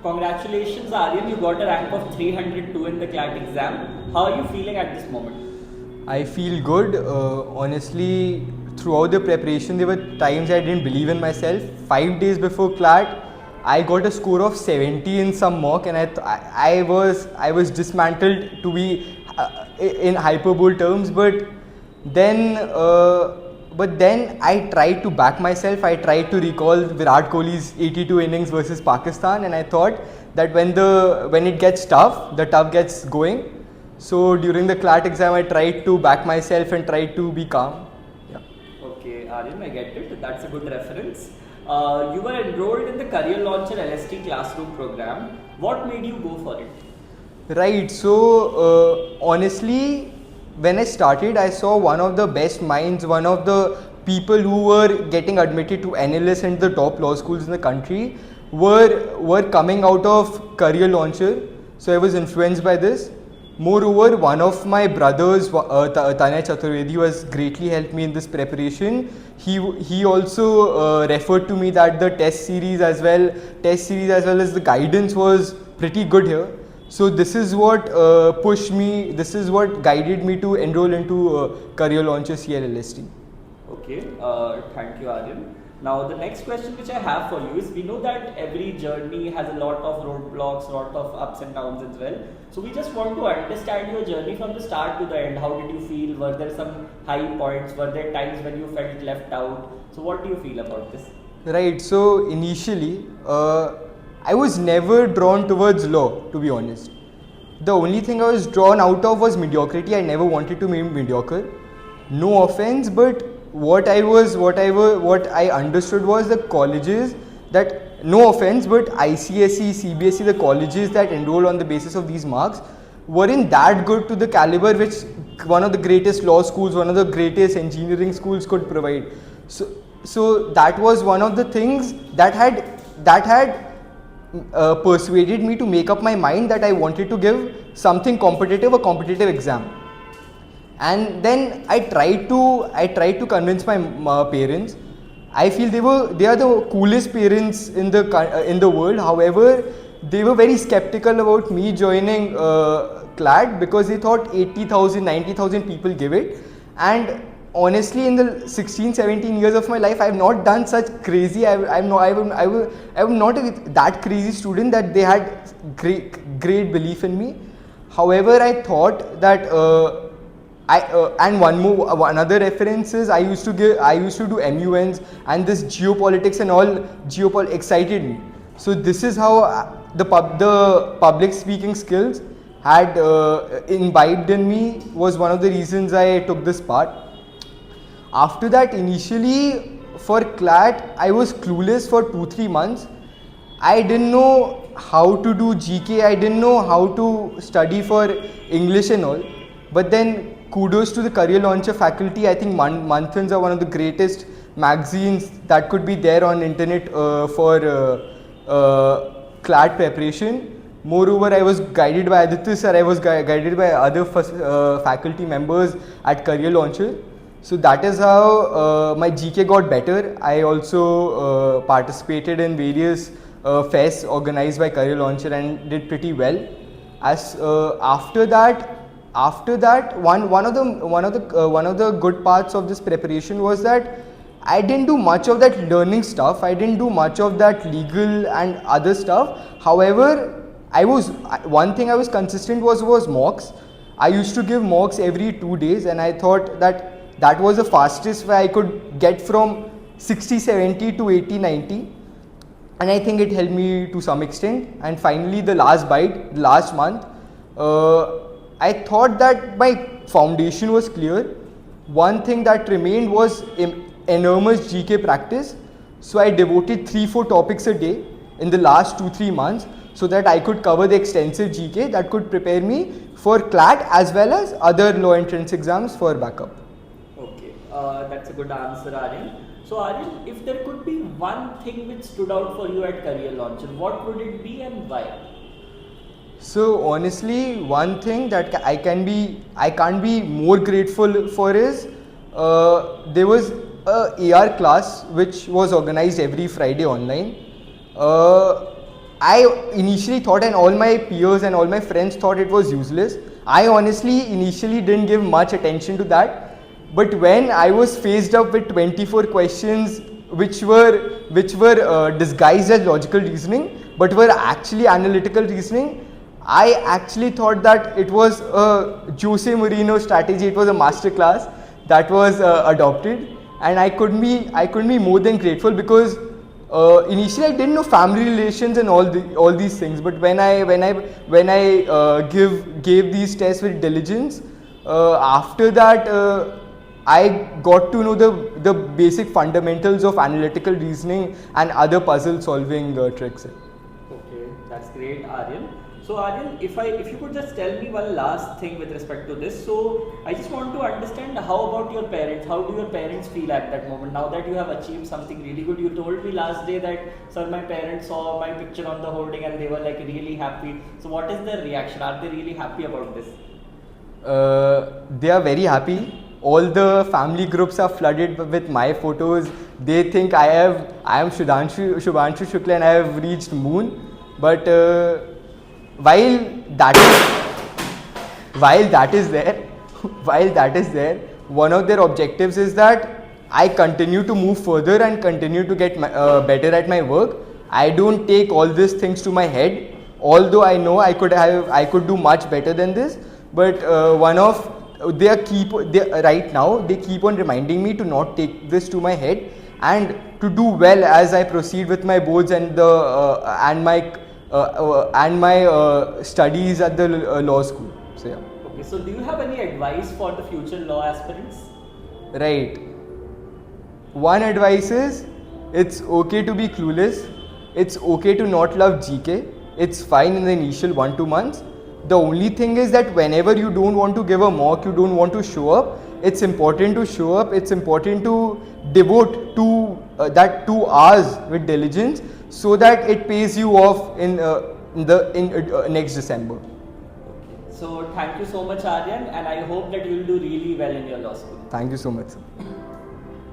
Congratulations, Aryan. You got a rank of 302 in the CLAT exam. How are you feeling at this moment? I feel good. Honestly, throughout the preparation, there were times I didn't believe in myself. 5 days before CLAT, I got a score of 70 in some mock, and I was dismantled, to be in hyperbole terms. Then then I tried to back myself. I tried to recall Virat Kohli's 82 innings versus Pakistan, and I thought that when it gets tough, the tough gets going. So during the CLAT exam, I tried to back myself and tried to be calm. Yeah. Okay, Aryan, I get it. That's a good reference. You were enrolled in the Career Launcher LST classroom program. What made you go for it? Right. So honestly, when I started, I saw one of the best minds, one of the people who were getting admitted to NLS and the top law schools in the country were coming out of Career Launcher. So I was influenced by this. Moreover, one of my brothers, Tanay Chaturvedi, who has greatly helped me in this preparation, he also referred to me that the test series as well as the guidance was pretty good here. So this is what pushed me, this is what guided me to enroll into Career Launcher CLLST. Okay, thank you, Aryan. Now the next question which I have for you is, we know that every journey has a lot of roadblocks, lot of ups and downs as well. So we just want to understand your journey from the start to the end. How did you feel? Were there some high points? Were there times when you felt left out? So what do you feel about this? Right, so initially, I was never drawn towards law, to be honest. The only thing I was drawn out of was mediocrity. I never wanted to be mediocre. No offense, but what I understood was the colleges that, no offense, but ICSE, CBSE, the colleges that enroll on the basis of these marks weren't that good to the caliber which one of the greatest law schools, one of the greatest engineering schools could provide. So that was one of the things that had persuaded me to make up my mind that I wanted to give something competitive, a competitive exam. And then I tried to convince my parents. I feel they are the coolest parents in the world. However, they were very skeptical about me joining CLAT because they thought 80,000, 90,000 people give it. And honestly, in the 16, 17 years of my life, I have not done such crazy. I'm not that crazy student that they had great belief in me. However, I thought that. And another reference is I used to do MUNs, and this geopolitics and all excited me. So this is how the public speaking skills had imbibed in me, was one of the reasons I took this part. After that, initially for CLAT, I was clueless for 2-3 months. I didn't know how to do GK, I didn't know how to study for English and all. But then kudos to the Career Launcher faculty. I think Manthans are one of the greatest magazines that could be there on internet for CLAT preparation. Moreover, I was guided by Aditya sir, I was guided by other faculty members at Career Launcher. So that is how my GK got better. I also participated in various fests organized by Career Launcher and did pretty well. After that, one of the good parts of this preparation was that I didn't do much of that learning stuff. I didn't do much of that legal and other stuff. However, one thing I was consistent was mocks. I used to give mocks every 2 days, and I thought that was the fastest way I could get from 60, 70 to 80, 90. And I think it helped me to some extent. And finally, the last month, I thought that my foundation was clear. One thing that remained was enormous GK practice. So I devoted 3-4 topics a day in the last 2-3 months so that I could cover the extensive GK that could prepare me for CLAT as well as other law entrance exams for backup. Okay, that's a good answer, Aryan. So Aryan, if there could be one thing which stood out for you at Career Launcher, what would it be and why? So honestly, one thing that I can't be more grateful for is there was a AR class which was organized every Friday online. I initially thought, and all my peers and all my friends thought it was useless. I honestly initially didn't give much attention to that. But when I was faced up with 24 questions which were disguised as logical reasoning but were actually analytical reasoning, I actually thought that it was a Jose Mourinho strategy. It was a masterclass that was adopted, and I couldn't be more than grateful, because initially I didn't know family relations and all these things. But when I gave these tests with diligence, after that I got to know the basic fundamentals of analytical reasoning and other puzzle solving tricks. Okay, that's great, Aryan. So Aryan, if you could just tell me one last thing with respect to this. So I just want to understand, how about your parents? How do your parents feel at that moment? Now that you have achieved something really good, you told me last day that, sir, my parents saw my picture on the hoarding and they were like really happy. So what is their reaction? Are they really happy about this? They are very happy. All the family groups are flooded with my photos. They think I am Shubhanshu Shukla and I have reached moon. But while that is there, one of their objectives is that I continue to move further and continue to get better at my work. I don't take all these things to my head, although I know I could do much better than this. But right now they keep on reminding me to not take this to my head and to do well as I proceed with my boards and my studies at the law school. So yeah. Okay, so do you have any advice for the future law aspirants? Right. One advice is, it's okay to be clueless. It's okay to not love GK. It's fine in the initial 1-2 months. The only thing is that whenever you don't want to give a mock, you don't want to show up, it's important to show up. It's important to devote to that 2 hours with diligence, so that it pays you off in next December. Okay. So thank you so much, Aryan, and I hope that you will do really well in your law school. Thank you so much, sir.